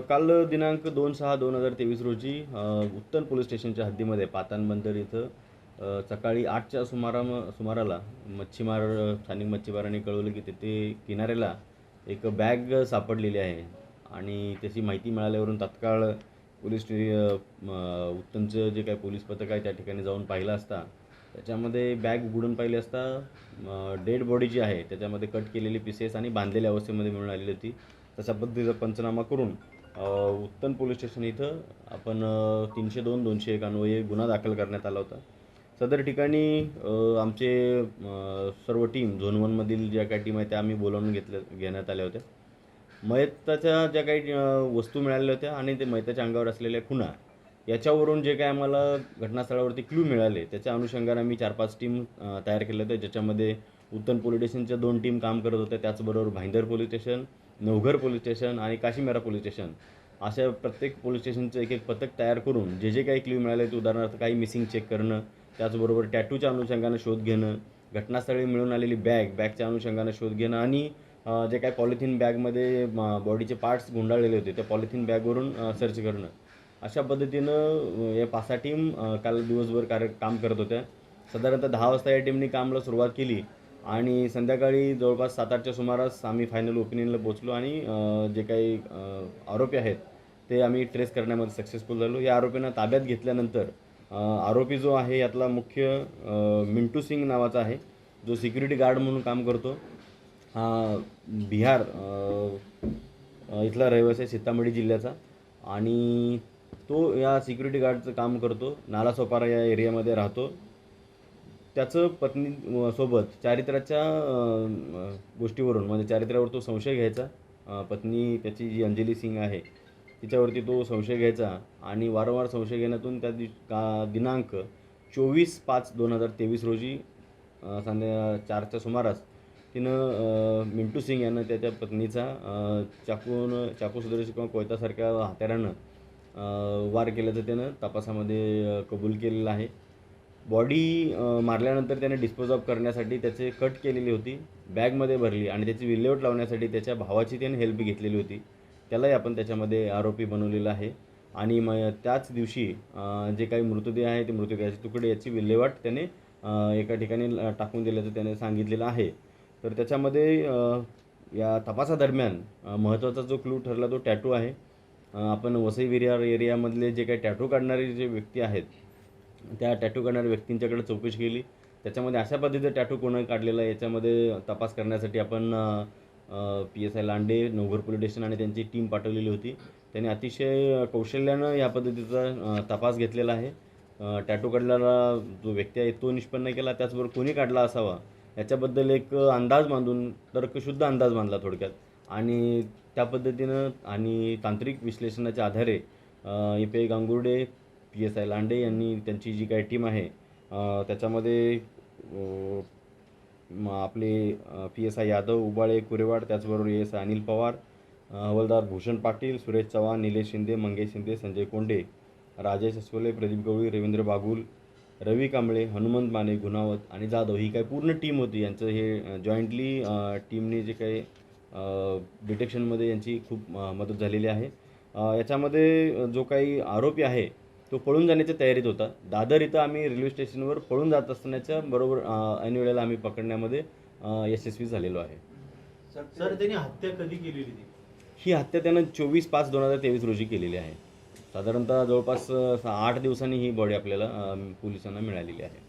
काल दिनांक 2/6/2023 रोजी उत्तर पोलीस स्टेशनच्या हद्दीमध्ये पातानबंदर इथं सकाळी 8च्या सुमाराला स्थानिक मच्छीमारांनी कळवलं की तिथे किनाऱ्याला एक बॅग सापडलेली आहे आणि त्याची माहिती मिळाल्यावरून तात्काळ उत्तमचं जे काही पोलीस पथक आहे त्या ठिकाणी जाऊन पाहिलं असता त्याच्यामध्ये बॅग उघडून पाहिली असता डेड बॉडी जी आहे त्याच्यामध्ये कट केलेली पीसेस आणि बांधलेल्या अवस्थेमध्ये मिळून आलेली होती. तशा पद्धतीचा पंचनामा करून उत्तम पोलीस स्टेशन इथं आपण 302-201 अन्वये गुन्हा दाखल करण्यात आला होता. सदर ठिकाणी आमचे सर्व टीम झोन 1मधील ज्या काही टीम आहेत त्या आम्ही बोलावून घेण्यात आल्या होत्या. मयताच्या ज्या काही वस्तू मिळालेल्या होत्या आणि ते मयताच्या अंगावर असलेल्या खुणा याच्यावरून जे काही आम्हाला घटनास्थळावरती क्लू मिळाले त्याच्या अनुषंगाने आम्ही 4-5 टीम तयार केल्या होत्या, ज्याच्यामध्ये उत्तम पोलीस स्टेशनच्या 2 टीम काम करत होत्या. त्याचबरोबर Bhayandar police station, Navghar police station आणि काशीमेरा पोलीस स्टेशन अशा प्रत्येक पोलीस स्टेशनचं एक पथक तयार करून जे काही क्लू मिळाले ते उदाहरणार्थ काही मिसिंग चेक करणं, त्याचबरोबर टॅटूच्या अनुषंगानं शोध घेणं, घटनास्थळी मिळून आलेली बॅगच्या अनुषंगानं शोध घेणं आणि जे काही पॉलिथिन बॅगमध्ये बॉडीचे पार्ट्स गुंडाळलेले होते त्या पॉलिथिन बॅगवरून सर्च करणं. अशा पद्धतीनं या 5-6 टीम काल दिवसभर काम करत होत्या. साधारणतः 10 वाजता या टीमनी कामाला सुरुवात केली आणि संध्याकाळी जवळपास 7-8च्या सुमारास आम्ही फायनल ओपिनियनला पोचलो आणि जे काही आरोपी आहेत ते आम्ही ट्रेस करण्यामध्ये सक्सेसफुल झालो. या आरोपींना ताब्यात घेतल्यानंतर आरोपी जो आहे यातला मुख्य मिंटू सिंग नावाचा आहे, जो सिक्युरिटी गार्ड म्हणून काम करतो. हा बिहार इथला रहिवासी आहे, सीतामढी जिल्ह्याचा, आणि तो या सिक्युरिटी गार्डचं काम करतो. नालासोपारा या एरियामध्ये राहतो. त्याचं पत्नी सोबत चारित्र्याच्या गोष्टीवरून म्हणजे चारित्र्यावर तो संशय घ्यायचा. पत्नी त्याची जी अंजली सिंग आहे तिच्यावरती तो संशय घ्यायचा आणि वारंवार संशय घेण्यातून दिनांक 24/5/2023 रोजी संध्या 4च्या सुमारास तिनं मिंटू सिंग यांना त्याच्या पत्नीचा चाकू सदृश किंवा कोयतासारख्या हत्यारानं वार केल्याचं त्यानं तपासामध्ये कबूल केलेलं आहे. बॉडी मारल्यानंतर त्याने डिस्पोज ऑफ करण्यासाठी त्याचे कट केलेली होती, बॅगमध्ये भरली आणि त्याची विल्हेवाट लावण्यासाठी त्याच्या भावाची त्याने हेल्प घेतलेली होती. त्यालाही आपण त्याच्यामध्ये आरोपी बनवलेला आहे आणि त्याच दिवशी जे काही मृतदेह आहे ते मृतदेहाचे तुकडे याची विल्हेवाट त्याने एका ठिकाणी टाकून दिल्याचं त्याने सांगितलेलं आहे. तर त्याच्यामध्ये या तपासादरम्यान महत्त्वाचा जो क्लू ठरला तो टॅटू आहे. आपण वसई विरार एरियामधले जे काही टॅटू काढणारे जे व्यक्ती आहेत त्या टॅटू काढणाऱ्या व्यक्तींच्याकडे चौकशी केली. त्याच्यामध्ये अशा पद्धतीचा टॅटू कोणी काढलेला आहे याच्यामध्ये तपास करण्यासाठी आपण PSI Lande, Navghar police station आणि त्यांची टीम पाठवलेली होती. त्यांनी अतिशय कौशल्यानं या पद्धतीचा तपास घेतलेला आहे. टॅटू काढलेला जो व्यक्ती आहे तो निष्पन्न केला, त्याचबरोबर कोणी काढला असावा याच्याबद्दल एक अंदाज बांधून तर्कशुद्ध अंदाज बांधला थोडक्यात आणि त्या पद्धतीनं आणि तांत्रिक विश्लेषणाच्या आधारे EPI गांगुर्डे, PSI लांडे यांनी त्यांची जी काही टीम आहे त्याच्यामध्ये आपले PSI यादव, उबाळे, कुरेवाड, त्याचबरोबर ASI अनिल पवार, हवालदार भूषण पाटील, सुरेश चव्हाण, निलेश शिंदे, मंगेश शिंदे, संजय कोंडे, राजेश अस्वले, प्रदीप गवळी, रवींद्र बागुल, रवी कांबळे, हनुमंत माने, गुणावत आणि जाधव ही काही पूर्ण टीम होती. यांचं हे जॉईंटली टीमने जे काही डिटेक्शनमध्ये यांची खूप मदत झालेली आहे. याच्यामध्ये जो काही आरोपी आहे तो पळून जाण्याच्या तयारीत होता. दादर इथं आम्ही रेल्वे स्टेशनवर पळून जात असतानाच्या बरोबर ऐन वेळेला आम्ही पकडण्यामध्ये यशस्वी झालेलो आहे. सर त्यांनी हत्या कधी केलेली ती? ही हत्या त्यानं 24/5/2023 रोजी केलेली आहे. साधारणतः जवळपास 8 दिवसांनी ही बॉडी आपल्याला पोलिसांना मिळालेली आहे.